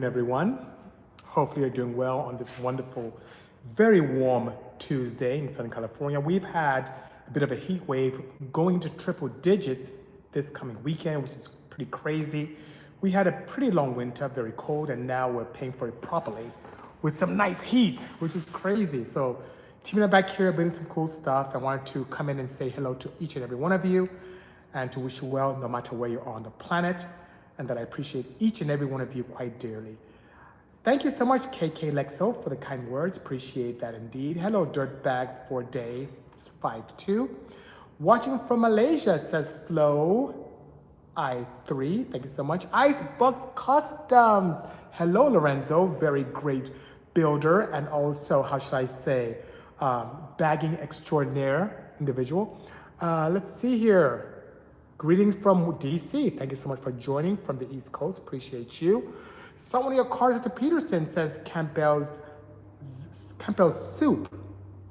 Everyone. Hopefully you're doing well on this wonderful, very warm Tuesday in Southern California. We've had a bit of a heat wave going to triple digits this coming weekend, which is pretty crazy. We had a pretty long winter, very cold, and now we're paying for it properly with some nice heat, which is crazy. So teaming up back here, building some cool stuff. I wanted to come in and say hello to each and every one of you and to wish you well no matter where you are on the planet, and that I appreciate each and every one of you quite dearly. Thank you so much, KK Lexo, for the kind words. Appreciate that indeed. Hello, Dirtbag for Day 52. Watching from Malaysia, says Flo I3. Thank you so much. Icebox Customs. Hello, Lorenzo. Very great builder, and also, how should I say, bagging extraordinaire individual. Let's see here. Greetings from DC. Thank you so much for joining from the East Coast. Appreciate you. Someone of your cars at the Peterson says Campbell's soup.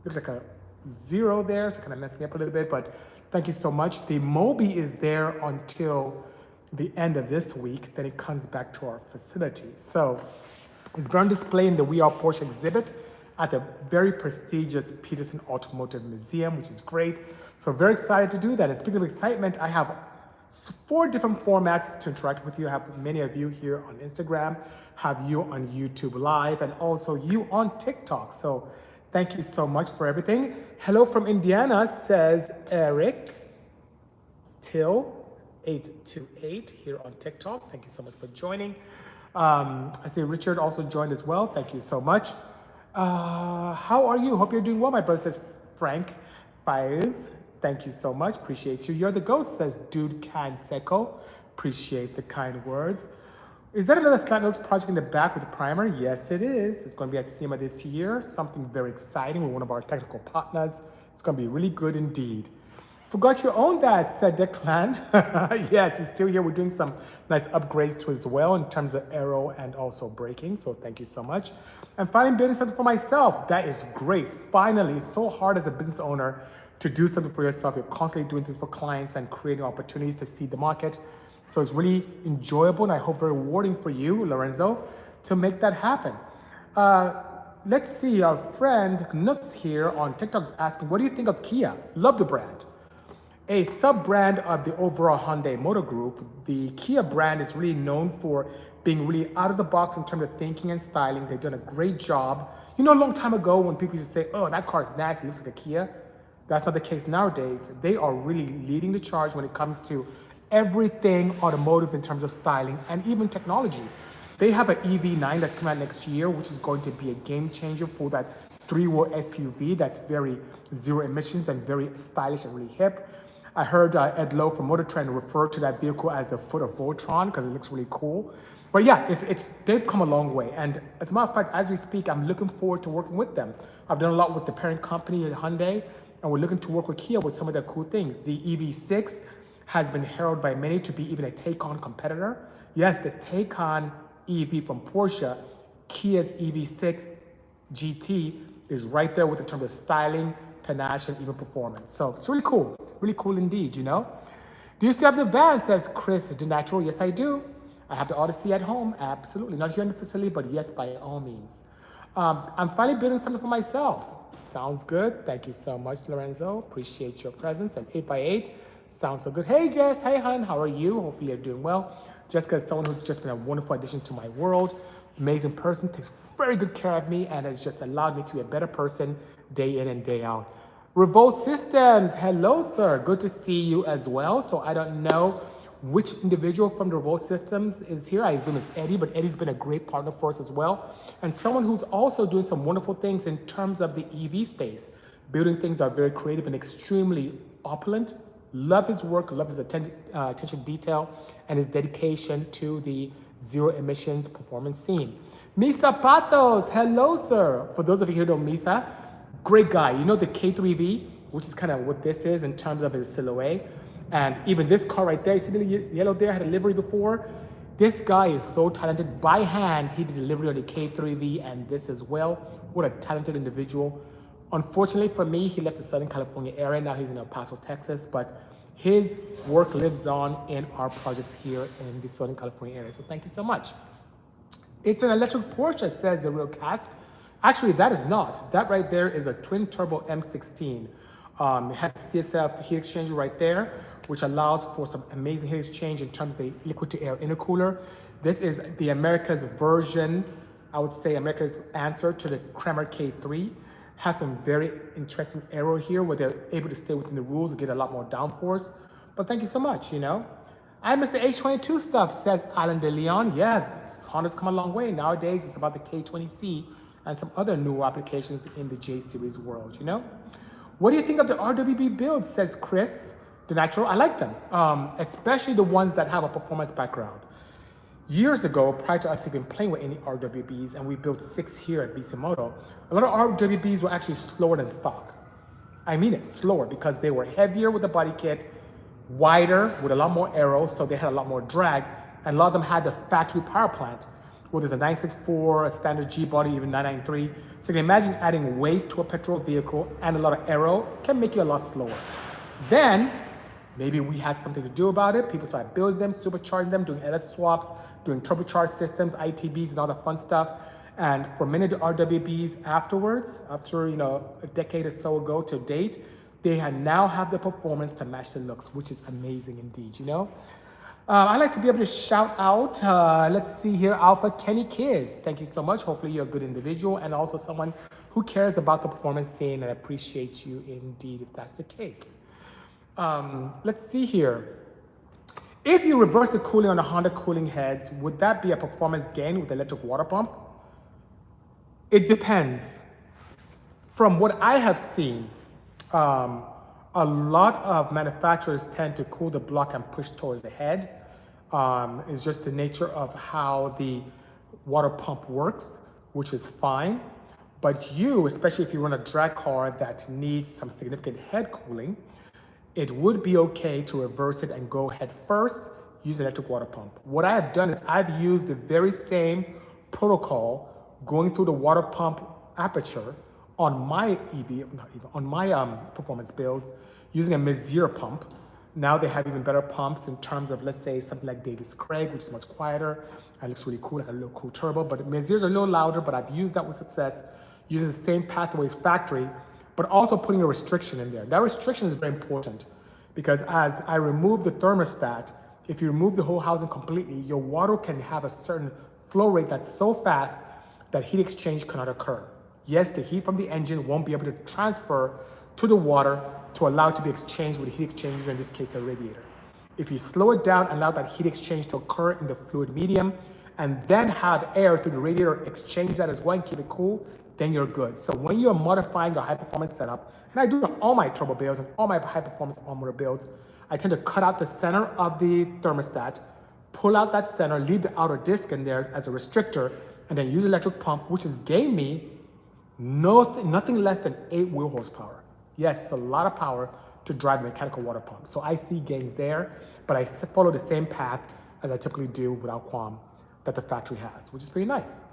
Looks like a zero there, so kind of messed me up a little bit, but thank you so much. The Moby is there until the end of this week. Then it comes back to our facility. So it's been on display in the We Are Porsche exhibit at the very prestigious Peterson Automotive Museum, which is great. So very excited to do that. And speaking of excitement, I have 4 different formats to interact with you. I have many of you here on Instagram, have you on YouTube Live, and also you on TikTok. So thank you so much for everything. Hello from Indiana, says Eric Till 828 here on TikTok. Thank you so much for joining. I see Richard also joined as well. Thank you so much. How are you? Hope you're doing well. My brother says Frank Files. Thank you so much. Appreciate you. You're the GOAT, says Dude Can Seco. Appreciate the kind words. Is that another slant nose project in the back with the primer? Yes, it is. It's going to be at SEMA this year. Something very exciting with one of our technical partners. It's going to be really good indeed. Forgot you own that, said Declan. Yes, it's still here. We're doing some nice upgrades to as well in terms of aero and also braking. So thank you so much. And finally, building something for myself. That is great. Finally, it's so hard as a business owner to do something for yourself. You're constantly doing things for clients and creating opportunities to see the market. So it's really enjoyable, and I hope very rewarding for you, Lorenzo, to make that happen. Let's see, our friend Nooks here on TikTok is asking, what do you think of Kia? Love the brand. A sub-brand of the overall Hyundai Motor Group, the Kia brand is really known for being really out of the box in terms of thinking and styling. They've done a great job. You know, a long time ago when people used to say, oh, that car's nasty, it looks like a Kia. That's not the case nowadays. They are really leading the charge when it comes to everything automotive in terms of styling and even technology. They have an EV9 that's coming out next year, which is going to be a game changer for that 3-wheel SUV that's very zero emissions and very stylish and really hip. I heard Ed Lowe from Motor Trend refer to that vehicle as the foot of Voltron because it looks really cool. But yeah, they've come a long way. And as a matter of fact, as we speak, I'm looking forward to working with them. I've done a lot with the parent company at Hyundai, and we're looking to work with Kia with some of their cool things. The EV6 has been heralded by many to be even a Taycan competitor. Yes, the Taycan EV from Porsche, Kia's EV6 GT is right there with in terms of styling, panache, and even performance. So it's really cool indeed, you know? Do you still have the van, says Chris DeNatural? Yes, I do. I have the Odyssey at home, absolutely. Not here in the facility, but yes, by all means. I'm finally building something for myself. Sounds good. Thank you so much, Lorenzo. Appreciate your presence. And 8x8 sounds so good. Hey, Jess. Hey, hon. How are you? Hopefully you're doing well. Jessica is someone who's just been a wonderful addition to my world. Amazing person. Takes very good care of me and has just allowed me to be a better person day in and day out. Revolt Systems. Hello, sir. Good to see you as well. So I don't know which individual from the Revolt Systems is here. I assume it's Eddie, but Eddie's been a great partner for us as well. And someone who's also doing some wonderful things in terms of the EV space. Building things that are very creative and extremely opulent. Love his work, love his attention to detail, and his dedication to the zero emissions performance scene. Misa Patos, hello, sir. For those of you who don't know Misa, great guy. You know the K3V, which is kind of what this is in terms of his silhouette. And even this car right there, you see the yellow there, had a livery before. This guy is so talented. By hand, he did delivery on the K3V and this as well. What a talented individual. Unfortunately for me, he left the Southern California area. Now he's in El Paso, Texas, but his work lives on in our projects here in the Southern California area. So thank you so much. It's an electric Porsche, says the real Casp. Actually, that is not. That right there is a twin turbo M16. It has a CSF heat exchanger right there, which allows for some amazing heat exchange in terms of the liquid to air intercooler. This is the America's version, I would say America's answer to the Kramer K3. Has some very interesting aero here where they're able to stay within the rules and get a lot more downforce. But thank you so much, you know. I miss the H22 stuff, says Alan De Leon. Yeah, Honda's come a long way. Nowadays, it's about the K20C and some other new applications in the J series world, you know? What do you think of the RWB builds, says Chris the Nitro? I like them, especially the ones that have a performance background. Years ago, prior to us even playing with any RWBs, and we built 6 here at Bisimoto, a lot of RWBs were actually slower than stock. I mean it, slower, because they were heavier with the body kit, wider with a lot more aero, so they had a lot more drag, and a lot of them had the factory power plant, where there's a 964, a standard G body, even 993. So you can imagine adding weight to a petrol vehicle and a lot of aero can make you a lot slower. Then, maybe we had something to do about it. People started building them, supercharging them, doing LS swaps, doing turbocharged systems, ITBs, and all the fun stuff. And for many of the RWBs afterwards, after a decade or so ago to date, they now have the performance to match the looks, which is amazing indeed, you know? I like to be able to shout out, let's see here, Alpha Kenny Kid. Thank you so much. Hopefully you're a good individual and also someone who cares about the performance scene, and I appreciate you indeed if that's the case. Let's see here. If you reverse the cooling on the Honda cooling heads, would that be a performance gain with the electric water pump? It depends. From what I have seen, a lot of manufacturers tend to cool the block and push towards the head. It's just the nature of how the water pump works, which is fine. But you, especially if you run a drag car that needs some significant head cooling, it would be okay to reverse it and go head first, use electric water pump. What I have done is I've used the very same protocol going through the water pump aperture on my performance builds using a Messier pump. Now they have even better pumps in terms of, let's say, something like Davis Craig, which is much quieter and looks really cool, like a little cool turbo. But Messier's are a little louder, but I've used that with success, using the same pathways factory, but also putting a restriction in there. That restriction is very important because as I remove the thermostat, if you remove the whole housing completely, your water can have a certain flow rate that's so fast that heat exchange cannot occur. Yes, the heat from the engine won't be able to transfer to the water to allow it to be exchanged with a heat exchanger, in this case a radiator. If you slow it down and allow that heat exchange to occur in the fluid medium and then have air through the radiator exchange that as well and keep it cool, then you're good. So when you're modifying your high performance setup, and I do on all my turbo builds and all my high performance all-motor builds, I tend to cut out the center of the thermostat, pull out that center, leave the outer disc in there as a restrictor, and then use electric pump, which has gained me nothing less than 8 wheel horsepower. Yes, it's a lot of power to drive a mechanical water pump. So I see gains there, but I follow the same path as I typically do without qualm that the factory has, which is pretty nice.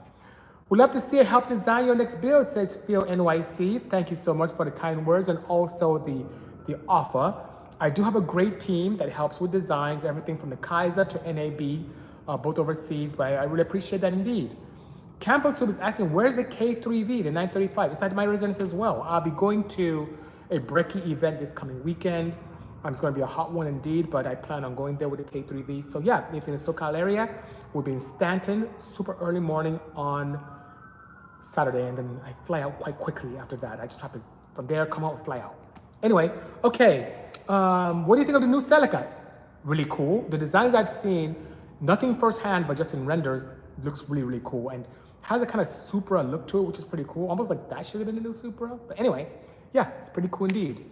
We'd love to see you help design your next build, says Phil NYC. Thank you so much for the kind words and also the offer. I do have a great team that helps with designs, everything from the Kaiser to NAB, both overseas, but I really appreciate that indeed. Campbell Soup is asking, where's the K3V, the 935? It's at my residence as well. I'll be going to a brekkie event this coming weekend. It's going to be a hot one indeed, but I plan on going there with the K3V. So yeah, if you're in the SoCal area, we'll be in Stanton super early morning on Saturday, and then I fly out quite quickly after that. I just have to, from there, come out and fly out. Anyway, okay, what do you think of the new Celica? Really cool. The designs I've seen, nothing firsthand, but just in renders, looks really, really cool, and has a kind of Supra look to it, which is pretty cool. Almost like that should have been the new Supra. But anyway, yeah, it's pretty cool indeed.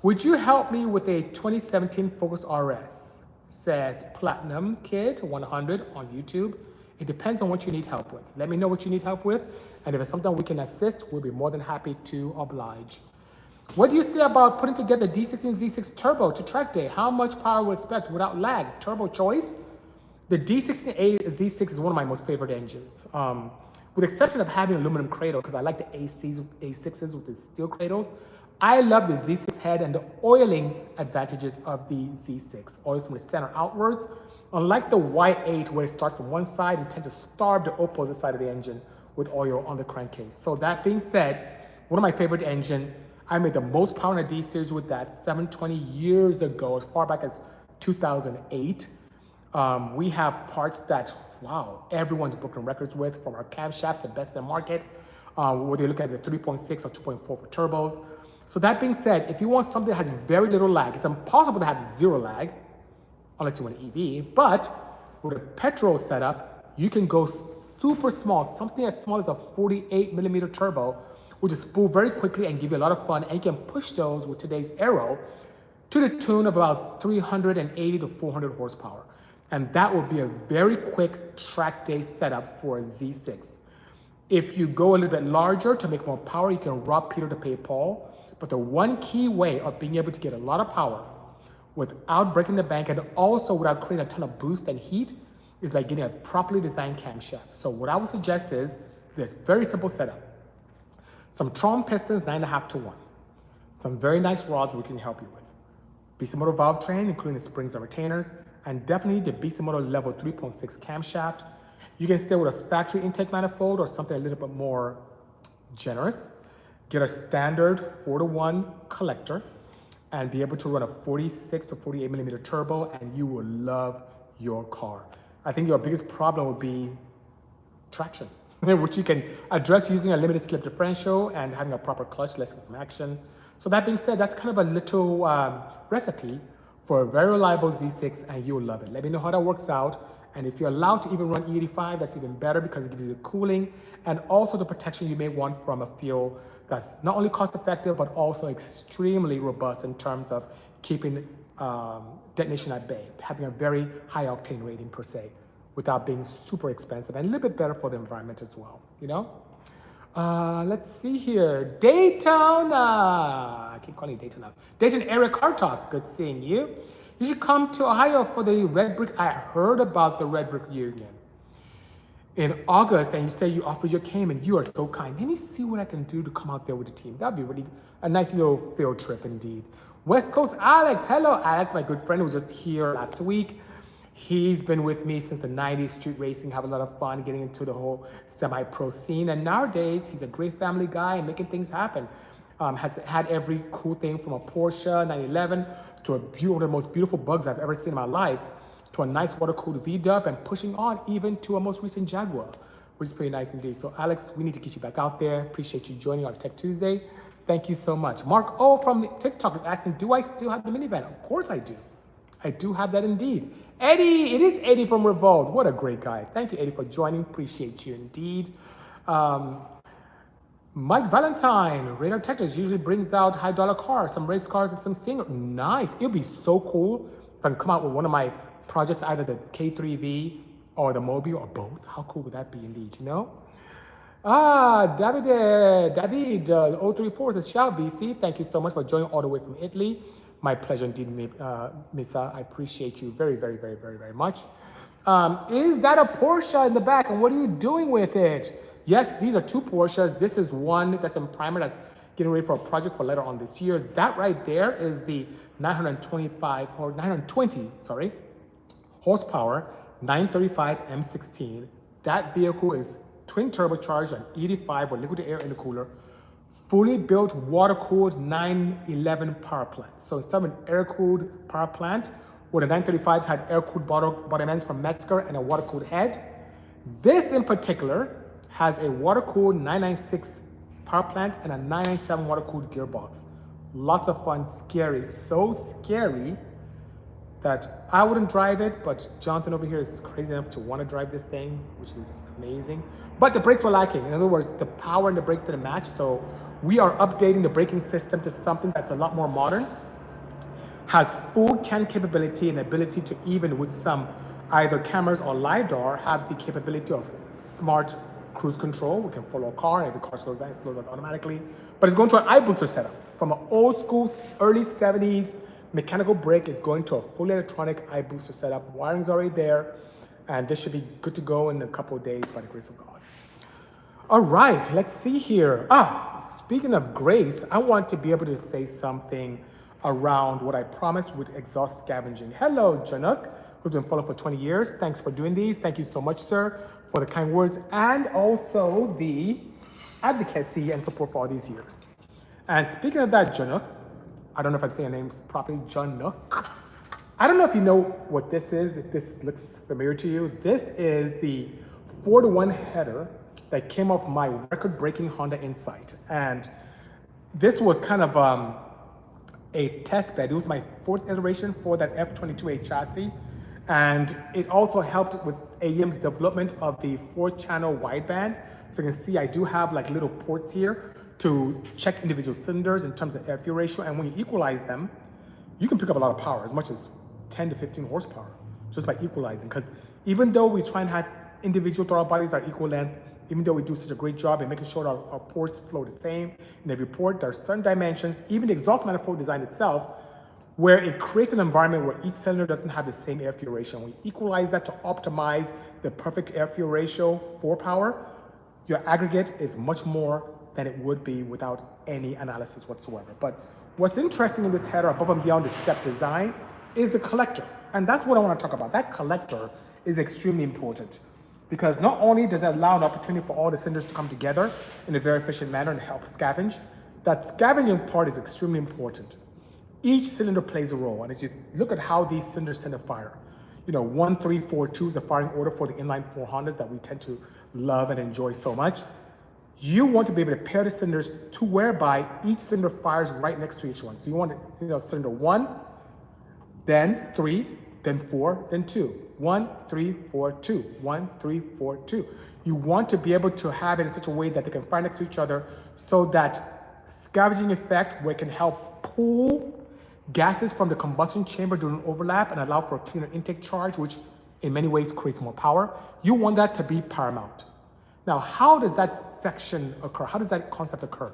Would you help me with a 2017 Focus RS? Says Platinum Kid 100 on YouTube. It depends on what you need help with. Let me know what you need help with, and if it's something we can assist, we'll be more than happy to oblige. What do you say about putting together D16 Z6 Turbo to track day? How much power would expect without lag? Turbo choice? The D16A Z6 is one of my most favorite engines. With the exception of having aluminum cradle, because I like the A6s with the steel cradles. I love the Z6 head and the oiling advantages of the Z6. Oils from the center outwards, Unlike the Y8 where it starts from one side, you tend to starve the opposite side of the engine with oil on the crankcase. So that being said, one of my favorite engines, I made the most power in a D series with that 720 years ago, as far back as 2008. We have parts that, wow, everyone's broken records with, from our camshafts, the best in the market, whether you look at the 3.6 or 2.4 for turbos. So that being said, if you want something that has very little lag, it's impossible to have zero lag, unless you want an EV, but with a petrol setup, you can go super small, something as small as a 48 millimeter turbo, which is spool very quickly and give you a lot of fun, and you can push those with today's aero to the tune of about 380 to 400 horsepower. And that will be a very quick track day setup for a Z6. If you go a little bit larger to make more power, you can rob Peter to pay Paul. But the one key way of being able to get a lot of power without breaking the bank and also without creating a ton of boost and heat is by getting a properly designed camshaft. So what I would suggest is this very simple setup. Some Tron pistons, 9.5 to 1. Some very nice rods we can help you with. Bisimoto valve train, including the springs and retainers, and definitely the Bisimoto level 3.6 camshaft. You can stay with a factory intake manifold or something a little bit more generous. Get a standard 4-to-1 collector and be able to run a 46 to 48 millimeter turbo, and you will love your car. I think your biggest problem would be traction, which you can address using a limited slip differential and having a proper clutch, less from action. So that being said, that's kind of a little recipe for a very reliable Z6, and you'll love it. Let me know how that works out. And if you're allowed to even run E85, that's even better because it gives you the cooling and also the protection you may want from a fuel that's not only cost effective, but also extremely robust in terms of keeping detonation at bay, having a very high octane rating per se, without being super expensive and a little bit better for the environment as well, you know? Let's see here. Daytona. I keep calling it Daytona. Dayton area car talk. Good seeing you. You should come to Ohio for the Red Brick. I heard about the Red Brick reunion in August, and you say you offered your Cayman. You are so kind. Let me see what I can do to come out there with the team. That'd be really a nice little field trip indeed. West Coast Alex. Hello, Alex, my good friend who was just here last week. He's been with me since the 90s, street racing, have a lot of fun getting into the whole semi-pro scene. And nowadays, he's a great family guy and making things happen. Has had every cool thing from a Porsche 911 to one of the most beautiful bugs I've ever seen in my life, to a nice water-cooled V-Dub, and pushing on even to a most recent Jaguar, which is pretty nice indeed. So Alex, we need to get you back out there. Appreciate you joining our Tech Tuesday. Thank you so much. Mark O from TikTok is asking, do I still have the minivan? Of course I do. I do have that indeed. Eddie, it is Eddie from Revolt. What a great guy. Thank you, Eddie, for joining. Appreciate you indeed. Mike Valentine, Radar Texas usually brings out high dollar cars, some race cars and some single. Nice. It would be so cool if I can come out with one of my projects, either the K3V or the Mobi or both. How cool would that be indeed, you know? David, 034 says, ciao, BC. Thank you so much for joining all the way from Italy. My pleasure indeed, Misa. I appreciate you very, very, very, very, very much. Is that a Porsche in the back, and what are you doing with it? Yes, these are two Porsches. This is one that's in primer that's getting ready for a project for later on this year. That right there is the 920 horsepower 935 M16. That vehicle is twin turbocharged and 85 with liquid air intercooler, fully built water-cooled 911 power plant. So instead of an air-cooled power plant, where the 935s had air-cooled bottom ends from Metzger and a water-cooled head, this in particular has a water-cooled 996 power plant and a 997 water-cooled gearbox. Lots of fun, scary, so scary that I wouldn't drive it, but Jonathan over here is crazy enough to want to drive this thing, which is amazing. But the brakes were lacking. In other words, the power and the brakes didn't match, so we are updating the braking system to something that's a lot more modern, has full CAN capability and ability to, even with some either cameras or LiDAR, have the capability of smart cruise control. We can follow a car, every car slows down, it slows down automatically. But it's going to an iBooster setup. From an old school, early 70s mechanical brake, is going to a fully electronic iBooster setup. Wiring's already there, and this should be good to go in a couple of days by the grace of God. All right, let's see here. Speaking of grace, I want to be able to say something around what I promised with exhaust scavenging. Hello, Januk. who's been following for 20 years. Thanks for doing these. Thank you so much, sir, for the kind words and also the advocacy and support for all these years. And speaking of that, Januk, I don't know if I'm saying your names properly, Januk. I don't know if you know what this is, if this looks familiar to you. This is the 4-to-1 header that came off my record-breaking Honda Insight. And this was kind of a test bed. It was my 4th iteration for that F22A chassis. And it also helped with AEM's development of the 4-channel wideband. So you can see I do have like little ports here to check individual cylinders in terms of air fuel ratio. And when you equalize them, you can pick up a lot of power, as much as 10 to 15 horsepower, just by equalizing. Because even though we try and have individual throttle bodies that are equal length, even though we do such a great job in making sure our ports flow the same in every port, there are certain dimensions, even the exhaust manifold design itself, where it creates an environment where each cylinder doesn't have the same air fuel ratio. We equalize that to optimize the perfect air fuel ratio for power. Your aggregate is much more than it would be without any analysis whatsoever. But what's interesting in this header, above and beyond the step design, is the collector. And that's what I want to talk about. That collector is extremely important, because not only does it allow an opportunity for all the cylinders to come together in a very efficient manner and help scavenge, that scavenging part is extremely important. Each cylinder plays a role, and as you look at how these cylinders tend to fire, 1, 3, 4, 2 is the firing order for the inline 4 Hondas that we tend to love and enjoy so much. You want to be able to pair the cylinders to whereby each cylinder fires right next to each one. So you want cylinder 1, then 3, then 4, then 2. 1, 3, 4, 2. 1, 3, 4, 2. You want to be able to have it in such a way that they can fire next to each other, so that scavenging effect, where it can help pull gases from the combustion chamber during overlap and allow for a cleaner intake charge, which in many ways creates more power. You want that to be paramount. Now, how does that section occur? How does that concept occur?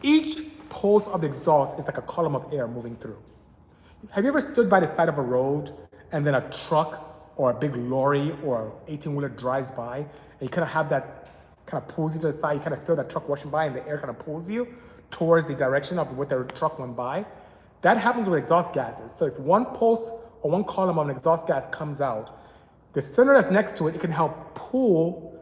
Each pulse of the exhaust is like a column of air moving through. Have you ever stood by the side of a road and then a truck or a big lorry or 18-wheeler drives by, and you kind of have that kind of pulls you to the side, you kind of feel that truck rushing by and the air kind of pulls you towards the direction of what the truck went by? That happens with exhaust gases. So if one pulse or one column of an exhaust gas comes out, the cylinder that's next to it, it can help pull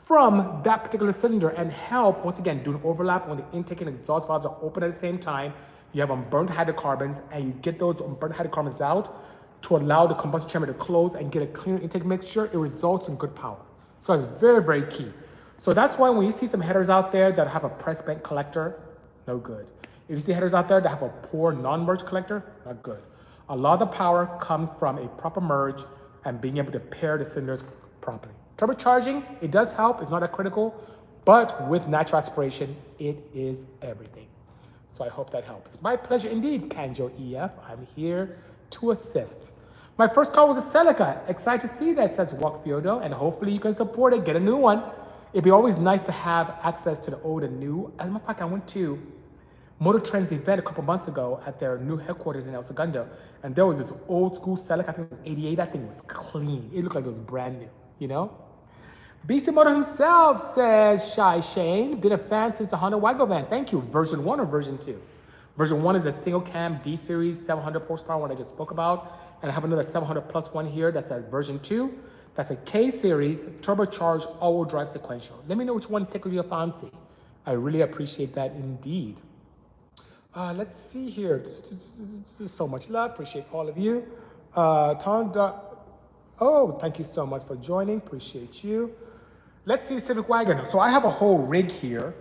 from that particular cylinder and help, once again, do an overlap when the intake and exhaust valves are open at the same time. You have unburned hydrocarbons, and you get those unburned hydrocarbons out to allow the combustion chamber to close and get a cleaner intake mixture. It results in good power. So it's very, very key. So that's why when you see some headers out there that have a press bent collector, no good. If you see headers out there that have a poor non-merge collector, not good. A lot of the power comes from a proper merge and being able to pair the cylinders properly. Turbocharging, it does help, it's not that critical, but with natural aspiration, it is everything. So I hope that helps. My pleasure indeed, Kanjo EF. I'm here to assist. My first car was a Celica. Excited to see that, says Walk Fiodo, and hopefully you can support it, get a new one. It'd be always nice to have access to the old and new. As a matter of fact, I went to Motor Trend's event a couple months ago at their new headquarters in El Segundo, and there was this old school Celica, I think it was 88, that thing was clean. It looked like it was brand new, Bisimoto himself says, Shy Shane, been a fan since the Honda Wago van. Thank you. Version 1 or version 2? Version 1 is a single cam D-Series 700 horsepower one I just spoke about, and I have another 700 plus one here that's at version 2. That's a K-Series turbocharged all-wheel drive sequential. Let me know which one tickles your fancy. I really appreciate that indeed. Let's see here. So much love. Appreciate all of you. Oh, thank you so much for joining. Appreciate you. Let's see Civic Wagon. So I have a whole rig here,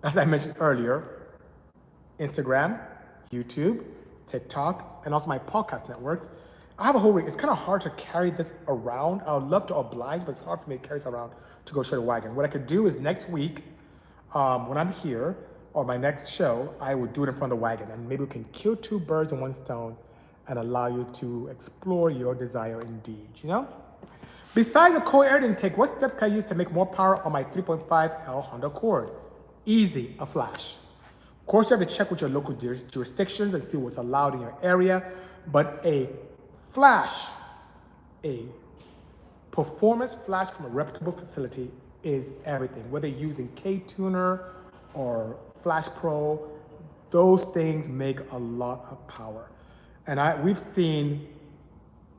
as I mentioned earlier. Instagram, YouTube, TikTok, and also my podcast networks. I have a whole rig. It's kind of hard to carry this around. I would love to oblige, but it's hard for me to carry this around to go show the wagon. What I could do is next week, when I'm here, or my next show, I would do it in front of the wagon, and maybe we can kill 2 birds with 1 stone and allow you to explore your desire indeed, Besides the core air intake, what steps can I use to make more power on my 3.5L Honda Accord? Easy, a flash. Of course, you have to check with your local jurisdictions and see what's allowed in your area, but a flash, a performance flash from a reputable facility is everything. Whether you're using K-Tuner or Flash Pro, those things make a lot of power. And we've seen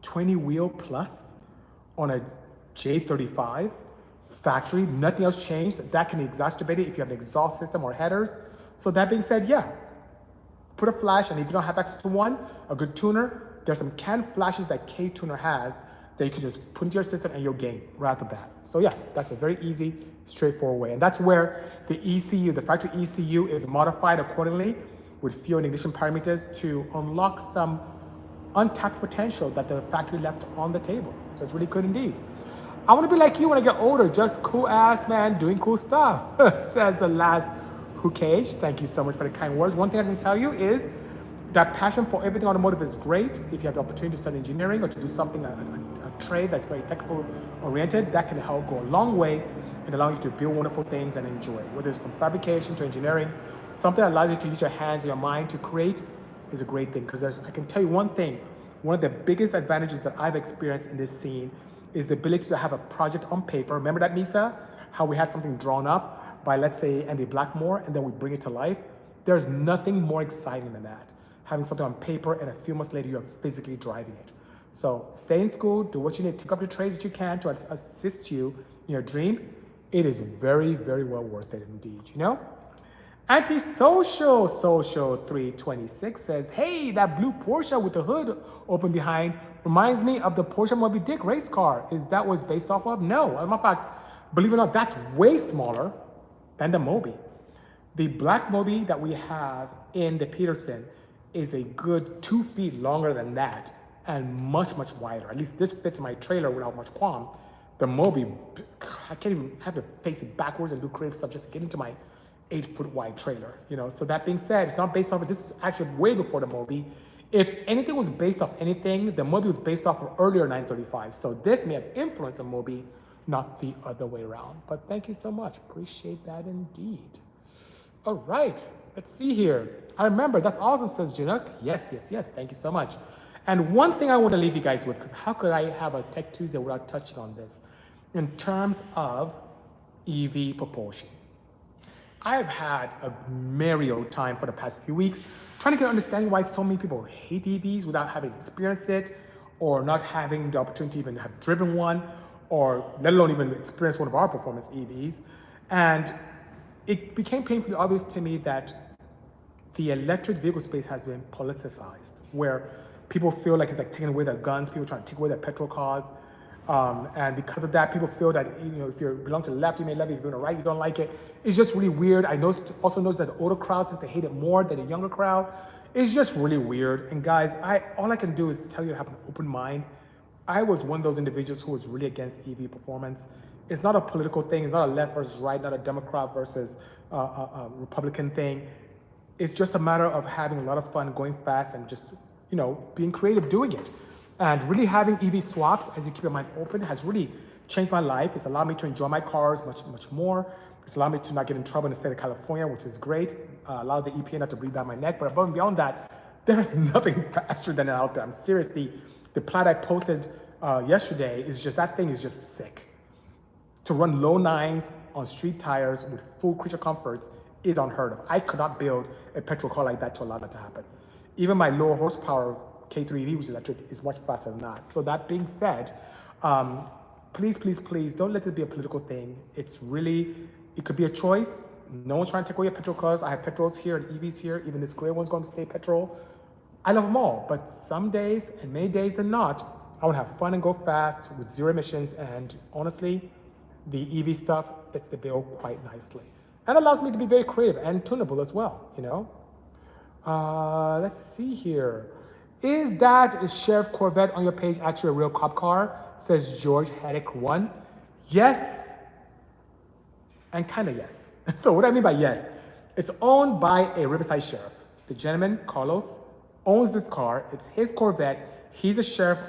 20 wheel plus on a J35 factory, nothing else changed. That can exacerbate it if you have an exhaust system or headers. So that being said, yeah, put a flash, and if you don't have access to one, a good tuner, there's some canned flashes that K-Tuner has that you can just put into your system and you'll gain right off the bat. So yeah, that's a very easy, straightforward way. And that's where the ECU, the factory ECU, is modified accordingly with fuel and ignition parameters to unlock some untapped potential that the factory left on the table. So it's really good indeed. I want to be like you when I get older, just cool ass man doing cool stuff, says the last Who Cage. Thank you so much for the kind words. One thing I can tell you is that passion for everything automotive is great. If you have the opportunity to study engineering or to do something, a trade that's very technical oriented, that can help go a long way in allowing you to build wonderful things and enjoy. Whether it's from fabrication to engineering, something that allows you to use your hands and your mind to create is a great thing. Because I can tell you one thing, one of the biggest advantages that I've experienced in this scene is the ability to have a project on paper. Remember that, Misa? How we had something drawn up by, let's say, Andy Blackmore, and then we bring it to life? There's nothing more exciting than that. Having something on paper and a few months later, you're physically driving it. So stay in school, do what you need, take up the trades that you can to assist you in your dream. It is very, very well worth it indeed, you know? Antisocial Social 326 says, hey, that blue Porsche with the hood open behind reminds me of the Porsche Moby Dick race car. Is that what it's based off of? No. As a matter of fact, believe it or not, that's way smaller than the Moby. The black Moby that we have in the Peterson is a good 2 feet longer than that and much, much wider. At least this fits my trailer without much qualm. The Moby, I can't even have to face it backwards and do creative stuff just to get into my 8-foot wide trailer, you know? So that being said, it's not based off of, this is actually way before the Moby. If anything was based off anything, the Moby was based off of earlier 935. So this may have influenced the Moby, not the other way around. But thank you so much. Appreciate that indeed. All right, let's see here. I remember, that's awesome, says Chinook. Yes, yes, yes, thank you so much. And one thing I want to leave you guys with, because how could I have a Tech Tuesday without touching on this, in terms of EV propulsion. I have had a merry old time for the past few weeks trying to get an understanding why so many people hate EVs without having experienced it, or not having the opportunity to even have driven one, or let alone even experience one of our performance EVs. And it became painfully obvious to me that the electric vehicle space has been politicized, where people feel like it's like taking away their guns, people trying to take away their petrol cars. And because of that, people feel that, you know, if you belong to the left, you may love it. If you're on the right, you don't like it. It's just really weird. I also noticed that the older crowd tends to hate it more than the younger crowd. It's just really weird. And guys, all I can do is tell you to have an open mind. I was one of those individuals who was really against EV performance. It's not a political thing. It's not a left versus right, not a Democrat versus a Republican thing. It's just a matter of having a lot of fun, going fast, and just, you know, being creative doing it. And really having EV swaps, as you keep your mind open, has really changed my life. It's allowed me to enjoy my cars much, much more. It's allowed me to not get in trouble in the state of California, which is great. Allowed the EPA not to breathe down my neck. But above and beyond that, there is nothing faster than it out there. I'm seriously, the plat I posted yesterday is just, that thing is just sick. To run low nines on street tires with full creature comforts is unheard of. I could not build a petrol car like that to allow that to happen. Even my lower horsepower K3 EV, which is electric, is much faster than that. So that being said, please, please, please don't let it be a political thing. It's really, it could be a choice. No one's trying to take away your petrol cars. I have petrols here and EVs here. Even this gray one's going to stay petrol. I love them all, but some days and many days and not, I want to have fun and go fast with zero emissions. And honestly, the EV stuff fits the bill quite nicely. And allows me to be very creative and tunable as well, you know? Let's see here. Is that Sheriff Corvette on your page actually a real cop car? Says George Haddock 1. Yes, and kind of yes. So what do I mean by yes? It's owned by a Riverside sheriff. The gentleman, Carlos, owns this car. It's his Corvette. He's a sheriff,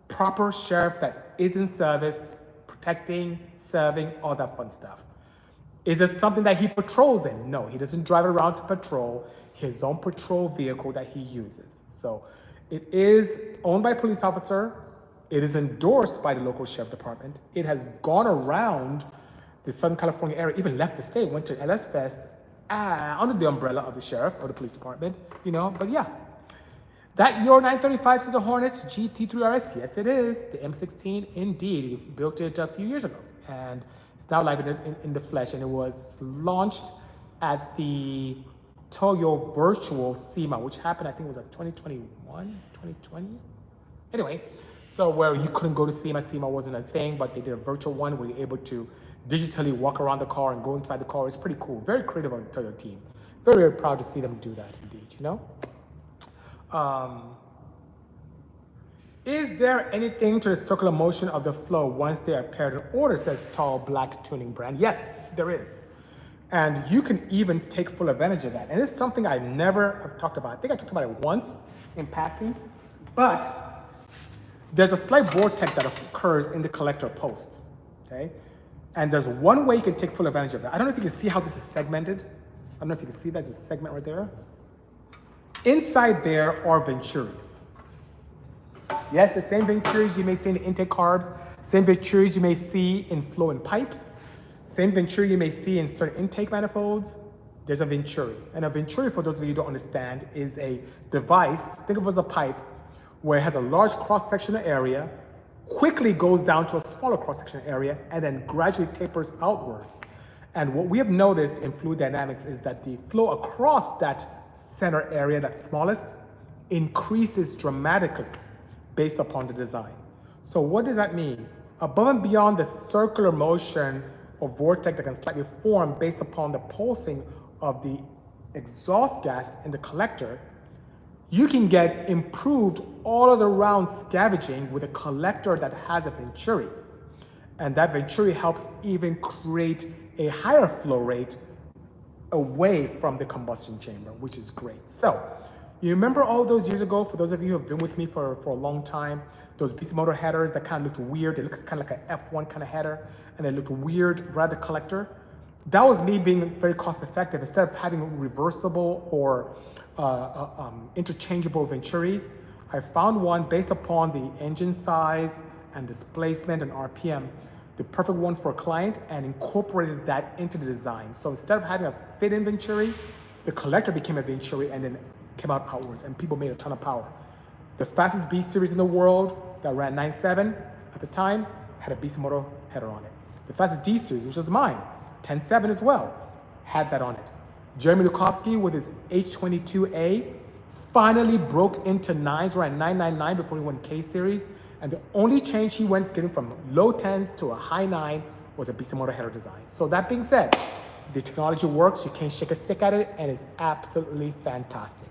proper sheriff that is in service, protecting, serving, all that fun stuff. Is it something that he patrols in? No, he doesn't drive it around to patrol. His own patrol vehicle that he uses. So it is owned by a police officer. It is endorsed by the local sheriff department. It has gone around the Southern California area, even left the state, went to LS Fest under the umbrella of the sheriff or the police department, you know, but yeah. That your 935 Cesar Hornets GT3RS? Yes, it is. The M16, indeed. We built it a few years ago, and it's now live in the flesh, and it was launched at the Toyo Virtual SEMA, which happened, I think it was like 2021, 2020? Anyway, so where you couldn't go to SEMA, SEMA wasn't a thing, but they did a virtual one where you're able to digitally walk around the car and go inside the car. It's pretty cool. Very creative on the Toyo team. Very, very proud to see them do that, indeed, you know? Is there anything to the circular motion of the flow once they are paired in order, says Tall Black Tuning Brand? Yes, there is. And you can even take full advantage of that. And it's something I never have talked about. I think I talked about it once in passing, but there's a slight vortex that occurs in the collector post, okay? And there's one way you can take full advantage of that. I don't know if you can see how this is segmented. I don't know if you can see that, there's a segment right there. Inside there are venturis. Yes, the same venturis you may see in the intake carbs, same venturis you may see in flow and pipes, same venturi you may see in certain intake manifolds. There's a venturi. And a venturi, for those of you who don't understand, is a device, think of it as a pipe, where it has a large cross-sectional area, quickly goes down to a smaller cross-sectional area, and then gradually tapers outwards. And what we have noticed in fluid dynamics is that the flow across that center area, that smallest, increases dramatically based upon the design. So what does that mean? Above and beyond the circular motion or vortex that can slightly form based upon the pulsing of the exhaust gas in the collector, you can get improved all of the round scavenging with a collector that has a venturi. And that venturi helps even create a higher flow rate away from the combustion chamber, which is great. So, you remember all those years ago, for those of you who have been with me for a long time, those Bisimoto headers that kind of looked weird, they looked kind of like an F1 kind of header, and they looked weird right at the collector? That was me being very cost effective. Instead of having reversible or interchangeable venturis, I found one based upon the engine size and displacement and RPM, the perfect one for a client, and incorporated that into the design. So instead of having a fit-in venturi, the collector became a venturi and then came out outwards, and people made a ton of power. The fastest B series in the world that ran 9.7 at the time had a Bisimoto header on it. The fastest D series, which was mine, 10.7 as well, had that on it. Jeremy Lukowski with his H22A finally broke into 9s, ran 999 before he went K series. And the only change he went getting from low 10s to a high 9 was a Bisimoto header design. So that being said, the technology works, you can't shake a stick at it, and it's absolutely fantastic.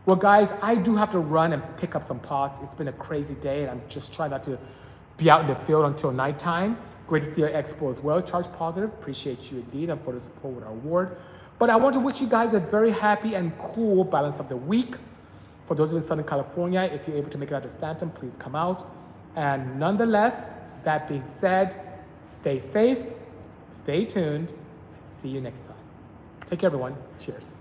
Well guys, I do have to run and pick up some parts. It's been a crazy day and I'm just trying not to be out in the field until nighttime. Great to see your expo as well. Charge Positive, appreciate you indeed and for the support with our award. But I want to wish you guys a very happy and cool balance of the week. For those of you in Southern California, if you're able to make it out to Stanton, please come out. And nonetheless, that being said, stay safe, stay tuned, and see you next time. Take care everyone, cheers.